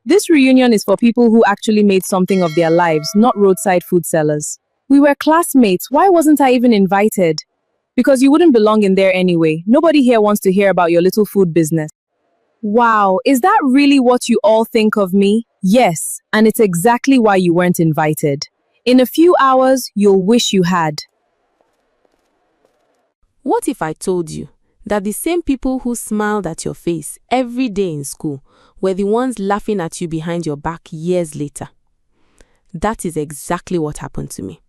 This reunion is for people who actually made something of their lives, not roadside food sellers. We were classmates. Why wasn't I even invited? Because you wouldn't belong in there anyway. Nobody here wants to hear about your little food business. Wow, is that really what you all think of me? Yes, and it's exactly why you weren't invited. In a few hours, you'll wish you had. What if I told you that the same people who smiled at your face every day in school were the ones laughing at you behind your back years later? That is exactly what happened to me.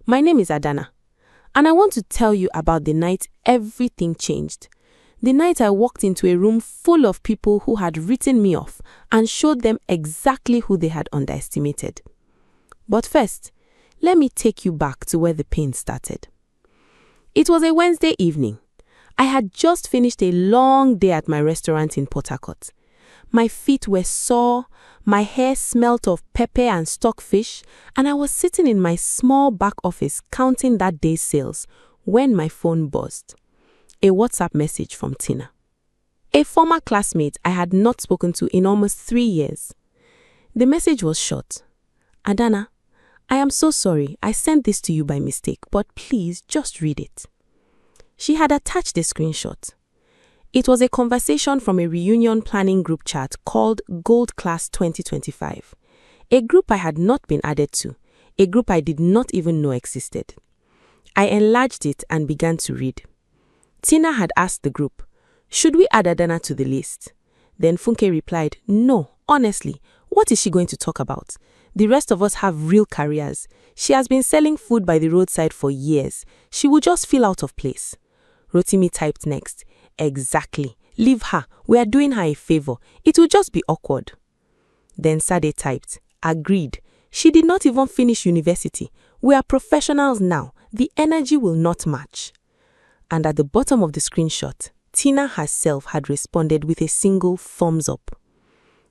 My name is Adana, and I want to tell you about the night everything changed. The night I walked into a room full of people who had written me off and showed them exactly who they had underestimated. But first, let me take you back to where the pain started. It was a Wednesday evening. I had just finished a long day at my restaurant in Port Harcourt. My feet were sore, my hair smelt of pepper and stockfish, and I was sitting in my small back office counting that day's sales when my phone buzzed. A WhatsApp message from Tina, a former classmate I had not spoken to in almost 3 years. The message was short. Adana, I am so sorry I sent this to you by mistake, but please just read it. She had attached a screenshot. It was a conversation from a reunion planning group chat called Gold Class 2025, a group I had not been added to, a group I did not even know existed. I enlarged it and began to read. Tina had asked the group, should we add Adana to the list? Then Funke replied, no, honestly, what is she going to talk about? The rest of us have real careers. She has been selling food by the roadside for years. She will just feel out of place. Rotimi typed next, exactly. Leave her. We are doing her a favor. It will just be awkward. Then Sade typed, agreed. She did not even finish university. We are professionals now. The energy will not match. And at the bottom of the screenshot, Tina herself had responded with a single thumbs up.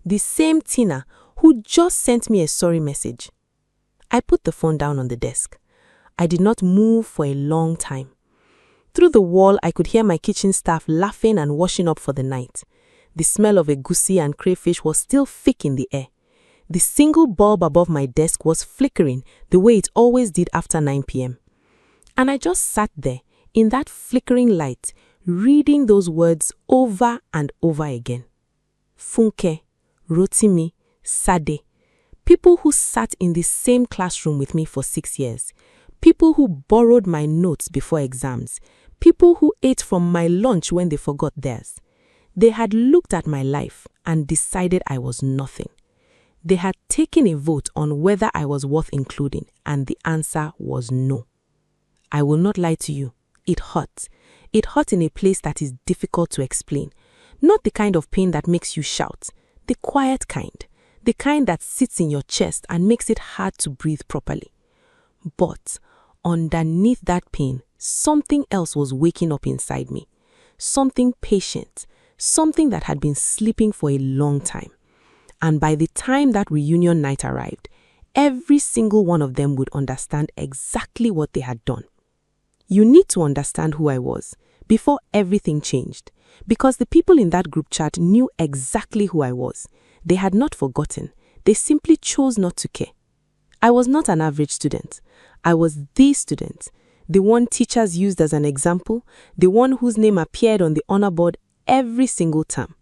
The same Tina who just sent me a sorry message. I put the phone down on the desk. I did not move for a long time. Through the wall, I could hear my kitchen staff laughing and washing up for the night. The smell of egusi and crayfish was still thick in the air. The single bulb above my desk was flickering the way it always did after 9 p.m. And I just sat there in that flickering light, reading those words over and over again. Funke, Rotimi, Sade, people who sat in the same classroom with me for 6 years, people who borrowed my notes before exams, people who ate from my lunch when they forgot theirs. They had looked at my life and decided I was nothing. They had taken a vote on whether I was worth including, and the answer was no. I will not lie to you. It hurt. It hurt in a place that is difficult to explain. Not the kind of pain that makes you shout, the quiet kind, the kind that sits in your chest and makes it hard to breathe properly. But underneath that pain, something else was waking up inside me. Something patient, something that had been sleeping for a long time. And by the time that reunion night arrived, every single one of them would understand exactly what they had done. You need to understand who I was before everything changed, because the people in that group chat knew exactly who I was. They had not forgotten. They simply chose not to care. I was not an average student. I was the student, the one teachers used as an example, the one whose name appeared on the honor board every single term.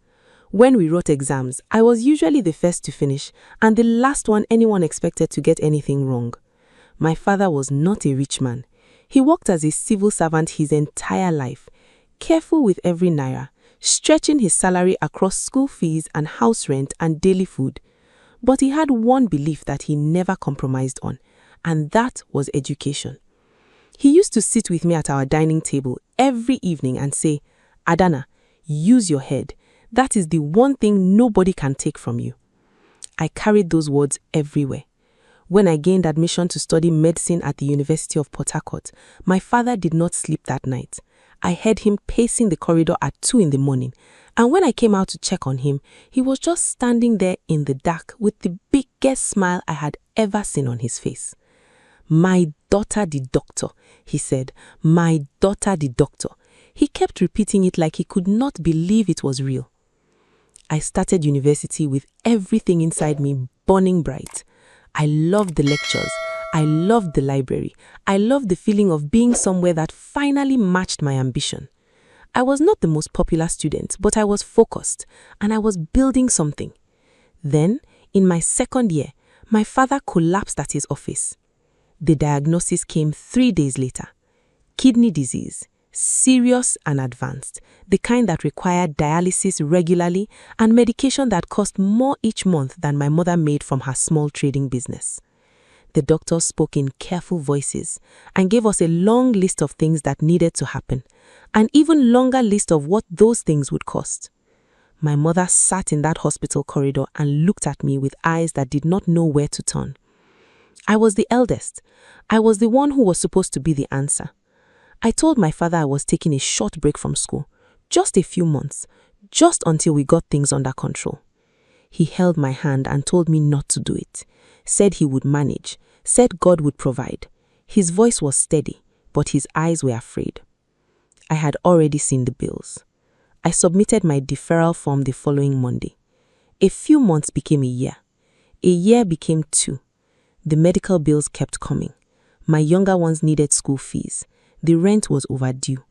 When we wrote exams, I was usually the first to finish and the last one anyone expected to get anything wrong. My father was not a rich man. He worked as a civil servant his entire life, careful with every naira, stretching his salary across school fees and house rent and daily food. But he had one belief that he never compromised on, and that was education. He used to sit with me at our dining table every evening and say, Adana, use your head. That is the one thing nobody can take from you. I carried those words everywhere. When I gained admission to study medicine at the University of Port Harcourt, my father did not sleep that night. I heard him pacing the corridor at 2 in the morning, and when I came out to check on him, he was just standing there in the dark with the biggest smile I had ever seen on his face. My daughter the doctor, he said, my daughter the doctor. He kept repeating it like he could not believe it was real. I started university with everything inside me burning bright. I loved the lectures. I loved the library. I loved the feeling of being somewhere that finally matched my ambition. I was not the most popular student, but I was focused and I was building something. Then, in my second year, my father collapsed at his office. The diagnosis came 3 days later. Kidney disease, serious and advanced, the kind that required dialysis regularly and medication that cost more each month than my mother made from her small trading business. The doctors spoke in careful voices and gave us a long list of things that needed to happen, an even longer list of what those things would cost. My mother sat in that hospital corridor and looked at me with eyes that did not know where to turn. I was the eldest. I was the one who was supposed to be the answer. I told my father I was taking a short break from school, just a few months, just until we got things under control. He held my hand and told me not to do it, said he would manage, said God would provide. His voice was steady, but his eyes were afraid. I had already seen the bills. I submitted my deferral form the following Monday. A few months became a year. A year became 2. The medical bills kept coming. My younger ones needed school fees. The rent was overdue.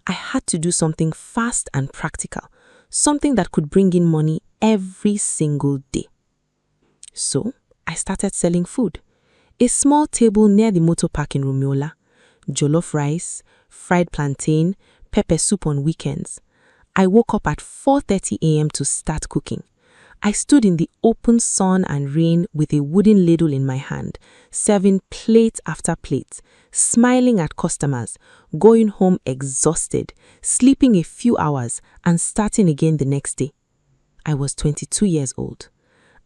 I had to do something fast and practical, something that could bring in money every single day. So, I started selling food. A small table near the motor park in Romiola, jollof rice, fried plantain, pepper soup on weekends. I woke up at 4:30 a.m. to start cooking. I stood in the open sun and rain with a wooden ladle in my hand, serving plate after plate, smiling at customers, going home exhausted, sleeping a few hours, and starting again the next day. I was 22 years old.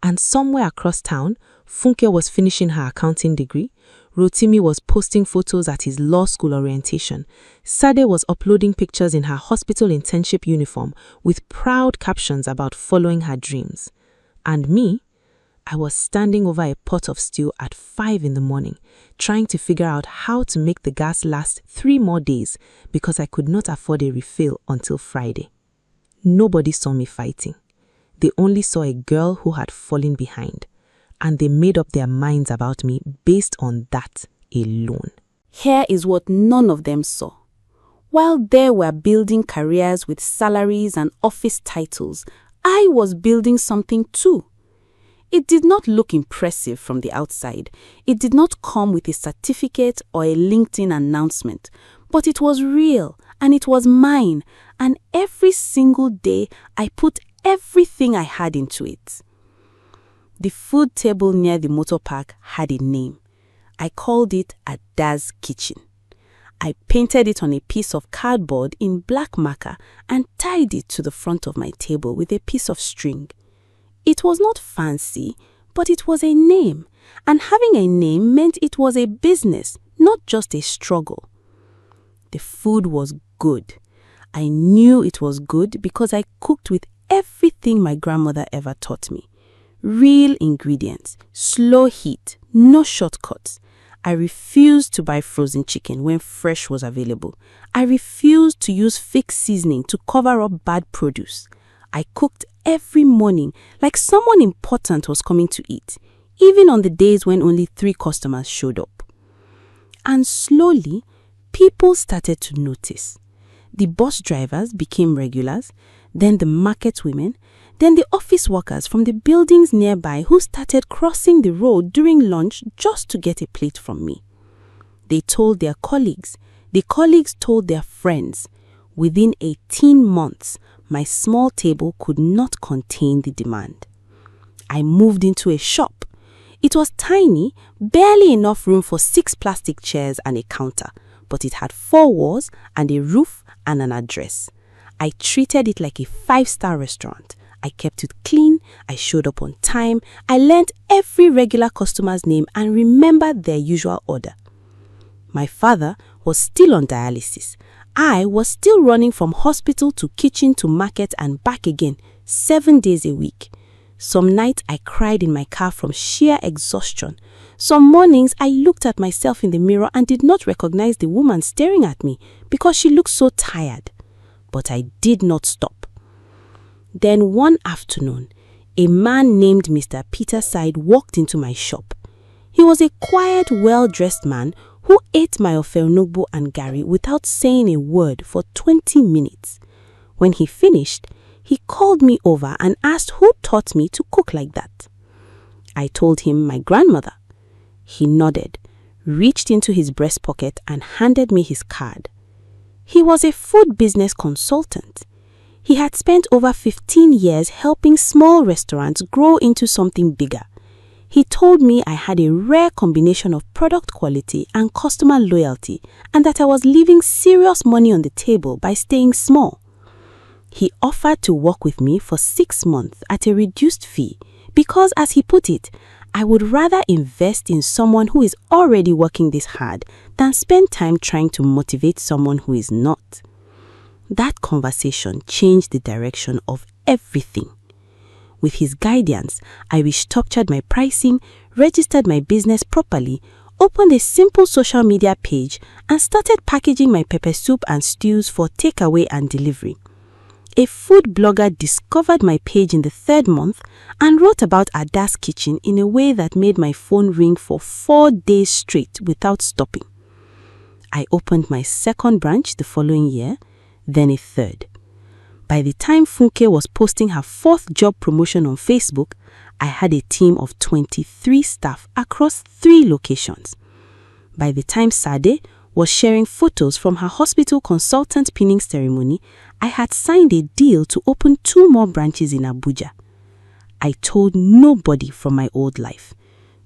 And somewhere across town, Funke was finishing her accounting degree, Rotimi was posting photos at his law school orientation, Sade was uploading pictures in her hospital internship uniform with proud captions about following her dreams. And me, I was standing over a pot of stew at 5 in the morning, trying to figure out how to make the gas last 3 more days because I could not afford a refill until Friday. Nobody saw me fighting. They only saw a girl who had fallen behind, and they made up their minds about me based on that alone. Here is what none of them saw. While they were building careers with salaries and office titles, I was building something too. It did not look impressive from the outside. It did not come with a certificate or a LinkedIn announcement, but it was real and it was mine, and every single day I put everything I had into it. The food table near the motor park had a name. I called it Ada's Kitchen. I painted it on a piece of cardboard in black marker and tied it to the front of my table with a piece of string. It was not fancy, but it was a name, and having a name meant it was a business, not just a struggle. The food was good. I knew it was good because I cooked with everything my grandmother ever taught me. Real ingredients, slow heat, no shortcuts. I refused to buy frozen chicken when fresh was available. I refused to use fake seasoning to cover up bad produce. I cooked every morning like someone important was coming to eat, even on the days when only 3 customers showed up. And slowly, people started to notice. The bus drivers became regulars, then the market women, then the office workers from the buildings nearby who started crossing the road during lunch just to get a plate from me. They told their colleagues. The colleagues told their friends. Within 18 months, my small table could not contain the demand. I moved into a shop. It was tiny, barely enough room for 6 plastic chairs and a counter, but it had 4 walls and a roof and an address. I treated it like a 5-star restaurant. I kept it clean, I showed up on time, I learned every regular customer's name and remembered their usual order. My father was still on dialysis. I was still running from hospital to kitchen to market and back again, 7 days a week. Some nights I cried in my car from sheer exhaustion. Some mornings I looked at myself in the mirror and did not recognize the woman staring at me because she looked so tired. But I did not stop. Then one afternoon, a man named Mr. Peter Side walked into my shop. He was a quiet, well-dressed man who ate my ofelnugbo and gari without saying a word for 20 minutes. When he finished, he called me over and asked who taught me to cook like that. I told him my grandmother. He nodded, reached into his breast pocket and handed me his card. He was a food business consultant. He had spent over 15 years helping small restaurants grow into something bigger. He told me I had a rare combination of product quality and customer loyalty and that I was leaving serious money on the table by staying small. He offered to work with me for 6 months at a reduced fee because, as he put it, I would rather invest in someone who is already working this hard than spend time trying to motivate someone who is not. That conversation changed the direction of everything. With his guidance, I restructured my pricing, registered my business properly, opened a simple social media page, and started packaging my pepper soup and stews for takeaway and delivery. A food blogger discovered my page in the 3rd month and wrote about Ada's kitchen in a way that made my phone ring for 4 days straight without stopping. I opened my 2nd branch the following year, then a 3rd. By the time Funke was posting her 4th job promotion on Facebook, I had a team of 23 staff across 3 locations. By the time Sade was sharing photos from her hospital consultant pinning ceremony, I had signed a deal to open 2 more branches in Abuja. I told nobody from my old life,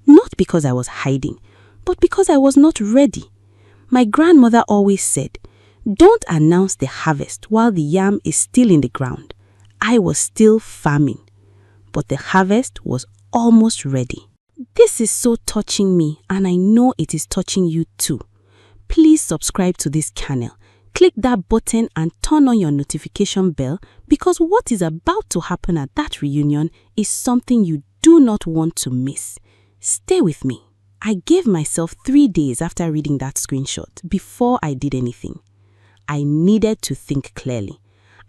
not because I was hiding, but because I was not ready. My grandmother always said, "Don't announce the harvest while the yam is still in the ground." I was still farming, but the harvest was almost ready. This is so touching me, and I know it is touching you too. Please subscribe to this channel. Click that button and turn on your notification bell because what is about to happen at that reunion is something you do not want to miss. Stay with me. I gave myself 3 days after reading that screenshot before I did anything. I needed to think clearly.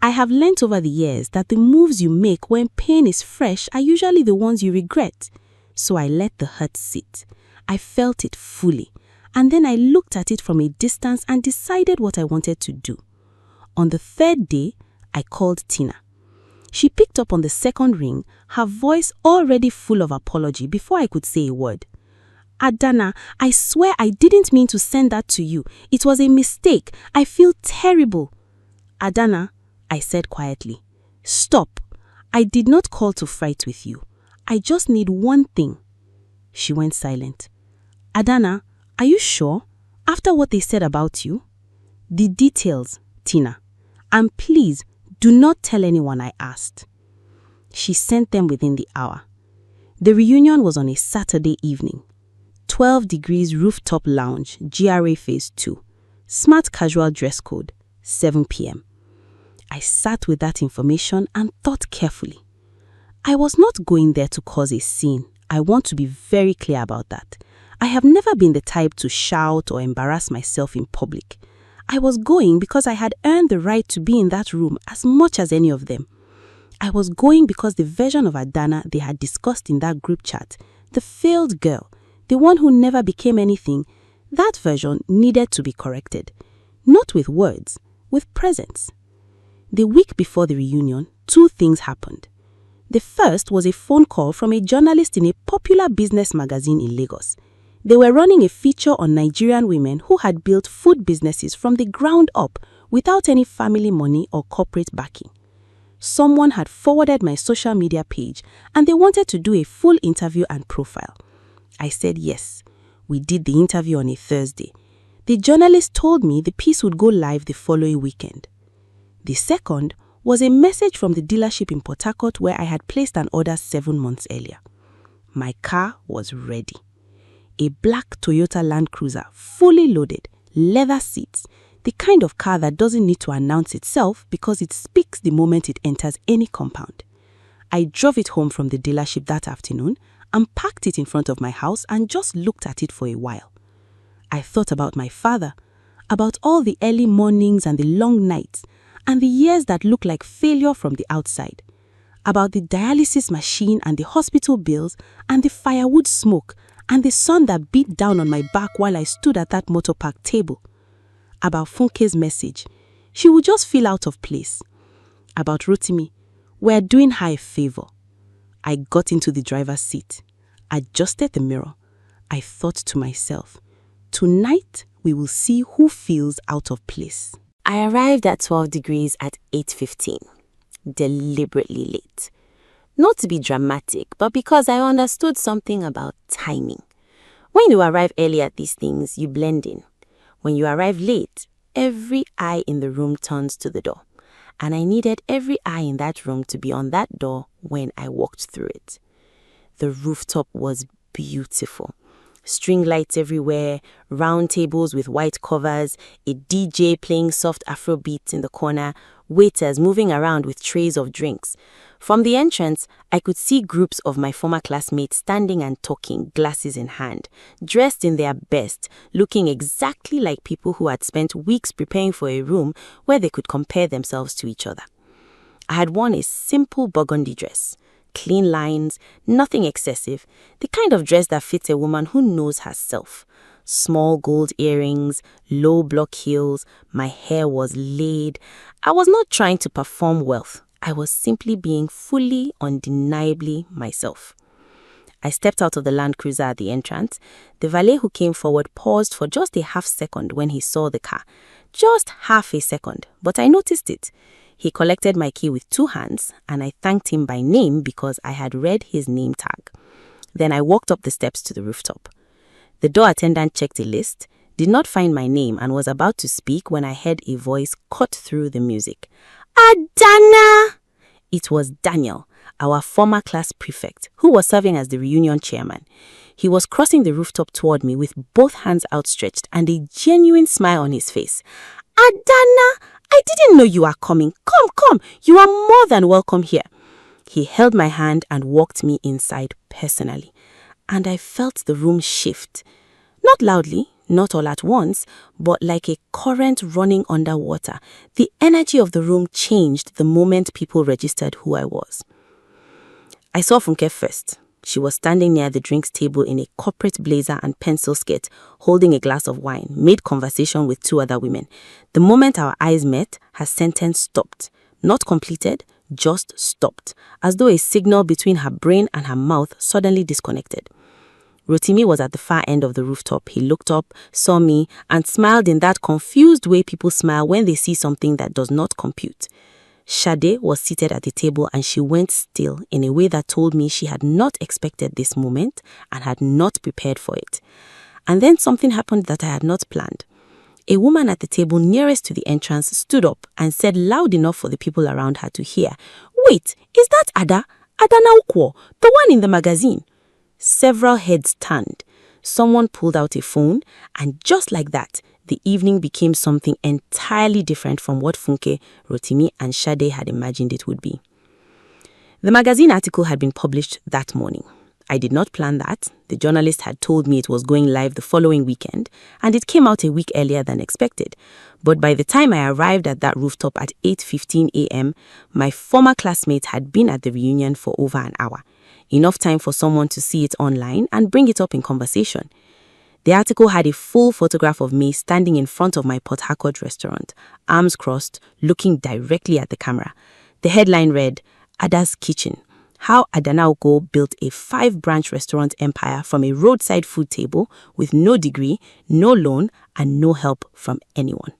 I have learnt over the years that the moves you make when pain is fresh are usually the ones you regret. So I let the hurt sit. I felt it fully. And then I looked at it from a distance and decided what I wanted to do. On the 3rd day, I called Tina. She picked up on the 2nd ring, her voice already full of apology before I could say a word. "Adana, I swear I didn't mean to send that to you. It was a mistake. I feel terrible." "Adana," I said quietly, "stop. I did not call to fight with you. I just need one thing." She went silent. "Adana, are you sure? After what they said about you?" "The details, Tina. And please, do not tell anyone I asked." She sent them within the hour. The reunion was on a Saturday evening. 12 degrees rooftop lounge, GRA Phase 2. Smart casual dress code, 7 p.m. I sat with that information and thought carefully. I was not going there to cause a scene. I want to be very clear about that. I have never been the type to shout or embarrass myself in public. I was going because I had earned the right to be in that room as much as any of them. I was going because the version of Adana they had discussed in that group chat, the failed girl, the one who never became anything, that version needed to be corrected. Not with words, with presence. The week before the reunion, 2 things happened. The first was a phone call from a journalist in a popular business magazine in Lagos. They were running a feature on Nigerian women who had built food businesses from the ground up without any family money or corporate backing. Someone had forwarded my social media page and they wanted to do a full interview and profile. I said yes. We did the interview on a Thursday. The journalist told me the piece would go live the following weekend. The second was a message from the dealership in Port Harcourt where I had placed an order 7 months earlier. My car was ready. A black Toyota Land Cruiser, fully loaded, leather seats, the kind of car that doesn't need to announce itself because it speaks the moment it enters any compound. I drove it home from the dealership that afternoon and parked it in front of my house and just looked at it for a while. I thought about my father, about all the early mornings and the long nights, and the years that looked like failure from the outside. about the dialysis machine and the hospital bills and the firewood smoke and the sun that beat down on my back while I stood at that motor park table. About Funke's message. She would just feel out of place. About Rotimi. We're doing her a favor. I got into the driver's seat, adjusted the mirror. I thought to myself, tonight we will see who feels out of place. I arrived at 12 degrees at 8:15, deliberately late. Not to be dramatic, but because I understood something about timing. When you arrive early at these things, you blend in. When you arrive late, every eye in the room turns to the door. And I needed every eye in that room to be on that door when I walked through it. The rooftop was beautiful. String lights everywhere, round tables with white covers, a DJ playing soft Afro beats in the corner, waiters moving around with trays of drinks. From the entrance, I could see groups of my former classmates standing and talking, glasses in hand, dressed in their best, looking exactly like people who had spent weeks preparing for a room where they could compare themselves to each other. I had worn a simple burgundy dress. Clean lines, nothing excessive, the kind of dress that fits a woman who knows herself. Small gold earrings, low block heels, my hair was laid. I was not trying to perform wealth. I was simply being fully, undeniably myself. I stepped out of the Land Cruiser at the entrance. The valet who came forward paused for just a half second when he saw the car. Just half a second, but I noticed it. He collected my key with 2 hands, and I thanked him by name because I had read his name tag. Then I walked up the steps to the rooftop. The door attendant checked a list, did not find my name, and was about to speak when I heard a voice cut through the music. Adana! It was Daniel, our former class prefect, who was serving as the reunion chairman. He was crossing the rooftop toward me with both hands outstretched and a genuine smile on his face. Adana! I didn't know you were coming. Come. You are more than welcome here. He held my hand and walked me inside personally. And I felt the room shift. Not loudly, not all at once, but like a current running underwater. The energy of the room changed the moment people registered who I was. I saw Funke first. She was standing near the drinks table in a corporate blazer and pencil skirt, holding a glass of wine, made conversation with 2 other women. The moment our eyes met, her sentence stopped. Not completed, just stopped, as though a signal between her brain and her mouth suddenly disconnected. Rotimi was at the far end of the rooftop. He looked up, saw me, and smiled in that confused way people smile when they see something that does not compute. Sade was seated at the table and she went still in a way that told me she had not expected this moment and had not prepared for it. And then something happened that I had not planned. A woman at the table nearest to the entrance stood up and said loud enough for the people around her to hear, "Wait, is that Ada Ukwo, the one in the magazine?" Several heads turned. Someone pulled out a phone, and just like that, the evening became something entirely different from what Funke, Rotimi, and Sade had imagined it would be. The magazine article had been published that morning. I did not plan that. The journalist had told me it was going live the following weekend, and it came out a week earlier than expected. But by the time I arrived at that rooftop at 8:15 a.m., my former classmates had been at the reunion for over an hour. Enough time for someone to see it online and bring it up in conversation. The article had a full photograph of me standing in front of my Port Harcourt restaurant, arms crossed, looking directly at the camera. The headline read, Ada's Kitchen, How Adana Ukwo Built a 5-branch restaurant empire from a roadside food table with no degree, no loan, and no help from anyone.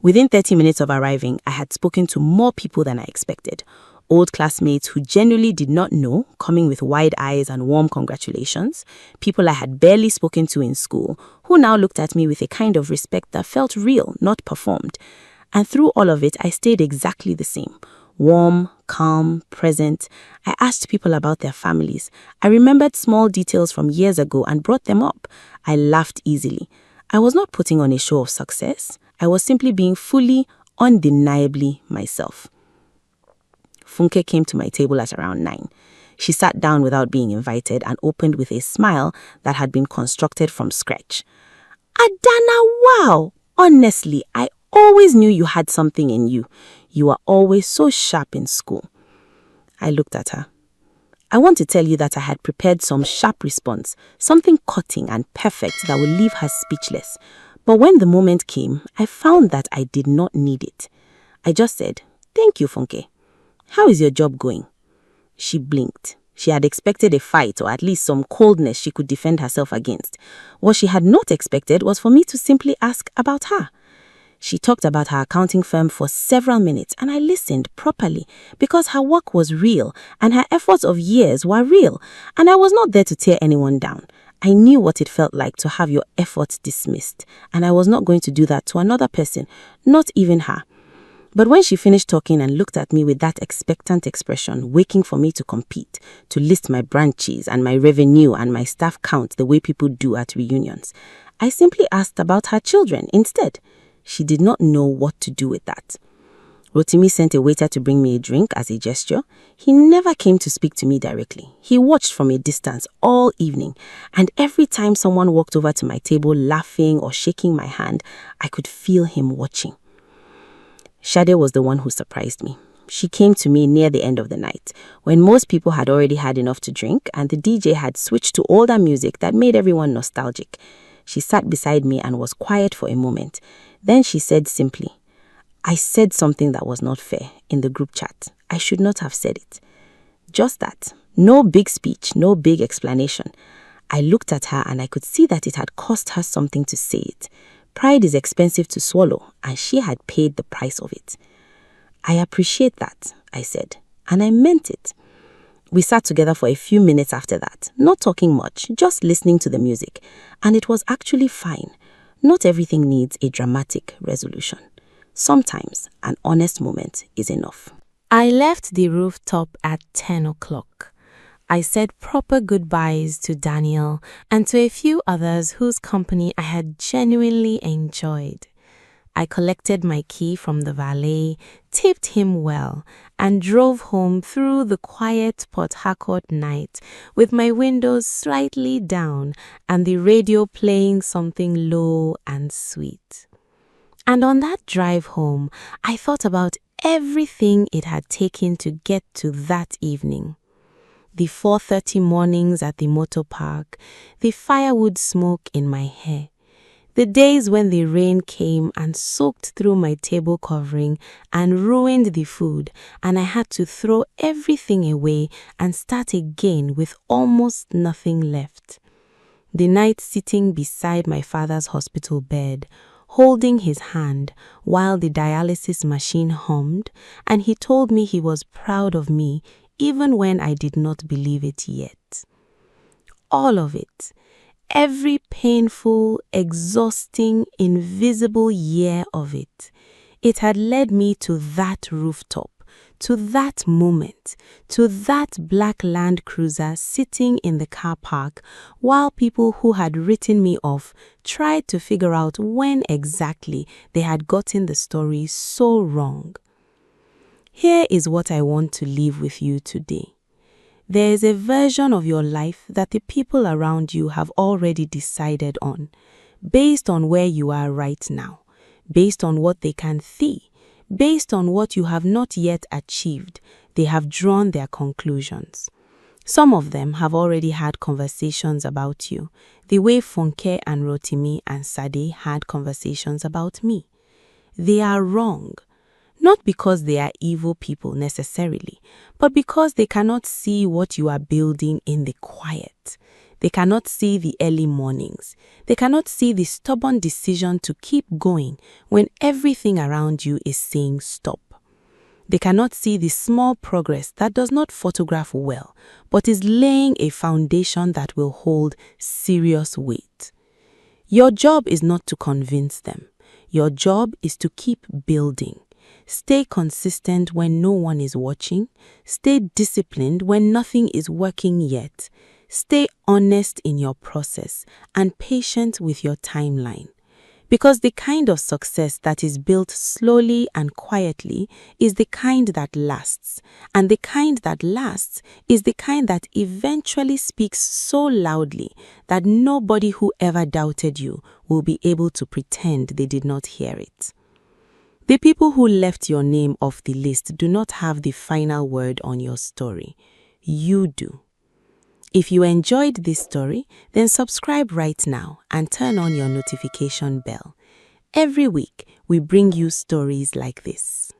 Within 30 minutes of arriving, I had spoken to more people than I expected. Old classmates who genuinely did not know, coming with wide eyes and warm congratulations, people I had barely spoken to in school, who now looked at me with a kind of respect that felt real, not performed. And through all of it, I stayed exactly the same. Warm, calm, present. I asked people about their families. I remembered small details from years ago and brought them up. I laughed easily. I was not putting on a show of success. I was simply being fully, undeniably myself. Funke came to my table at around 9. She sat down without being invited and opened with a smile that had been constructed from scratch. Adana, wow! Honestly, I always knew you had something in you. You were always so sharp in school. I looked at her. I want to tell you that I had prepared some sharp response, something cutting and perfect that would leave her speechless. But when the moment came, I found that I did not need it. I just said, "Thank you, Funke. How is your job going?" She blinked. She had expected a fight or at least some coldness she could defend herself against. What she had not expected was for me to simply ask about her. She talked about her accounting firm for several minutes and I listened properly because her work was real and her efforts of years were real, and I was not there to tear anyone down. I knew what it felt like to have your efforts dismissed, and I was not going to do that to another person, not even her. But when she finished talking and looked at me with that expectant expression, waiting for me to compete, to list my branches and my revenue and my staff count the way people do at reunions, I simply asked about her children instead. She did not know what to do with that. Rotimi sent a waiter to bring me a drink as a gesture. He never came to speak to me directly. He watched from a distance all evening, and every time someone walked over to my table laughing or shaking my hand, I could feel him watching. Shade was the one who surprised me. She came to me near the end of the night, when most people had already had enough to drink and the DJ had switched to older music that made everyone nostalgic. She sat beside me and was quiet for a moment. Then she said simply, "I said something that was not fair in the group chat. I should not have said it." Just that. No big speech, no big explanation. I looked at her and I could see that it had cost her something to say it. Pride is expensive to swallow, and she had paid the price of it. "I appreciate that," I said, and I meant it. We sat together for a few minutes after that, not talking much, just listening to the music, and it was actually fine. Not everything needs a dramatic resolution. Sometimes an honest moment is enough. I left the rooftop at 10 o'clock. I said proper goodbyes to Daniel and to a few others whose company I had genuinely enjoyed. I collected my key from the valet, tipped him well, and drove home through the quiet Port Harcourt night with my windows slightly down and the radio playing something low and sweet. And on that drive home, I thought about everything it had taken to get to that evening. The 4:30 mornings at the motor park, the firewood smoke in my hair, the days when the rain came and soaked through my table covering and ruined the food, and I had to throw everything away and start again with almost nothing left. The night sitting beside my father's hospital bed, holding his hand while the dialysis machine hummed, and he told me he was proud of me even when I did not believe it yet. All of it, every painful, exhausting, invisible year of it, it had led me to that rooftop, to that moment, to that black Land Cruiser sitting in the car park while people who had written me off tried to figure out when exactly they had gotten the story so wrong. Here is what I want to leave with you today. There is a version of your life that the people around you have already decided on, based on where you are right now, based on what they can see, based on what you have not yet achieved. They have drawn their conclusions. Some of them have already had conversations about you, the way Funke and Rotimi and Sade had conversations about me. They are wrong. Not because they are evil people necessarily, but because they cannot see what you are building in the quiet. They cannot see the early mornings. They cannot see the stubborn decision to keep going when everything around you is saying stop. They cannot see the small progress that does not photograph well, but is laying a foundation that will hold serious weight. Your job is not to convince them. Your job is to keep building. Stay consistent when no one is watching. Stay disciplined when nothing is working yet. Stay honest in your process and patient with your timeline. Because the kind of success that is built slowly and quietly is the kind that lasts. And the kind that lasts is the kind that eventually speaks so loudly that nobody who ever doubted you will be able to pretend they did not hear it. The people who left your name off the list do not have the final word on your story. You do. If you enjoyed this story, then subscribe right now and turn on your notification bell. Every week, we bring you stories like this.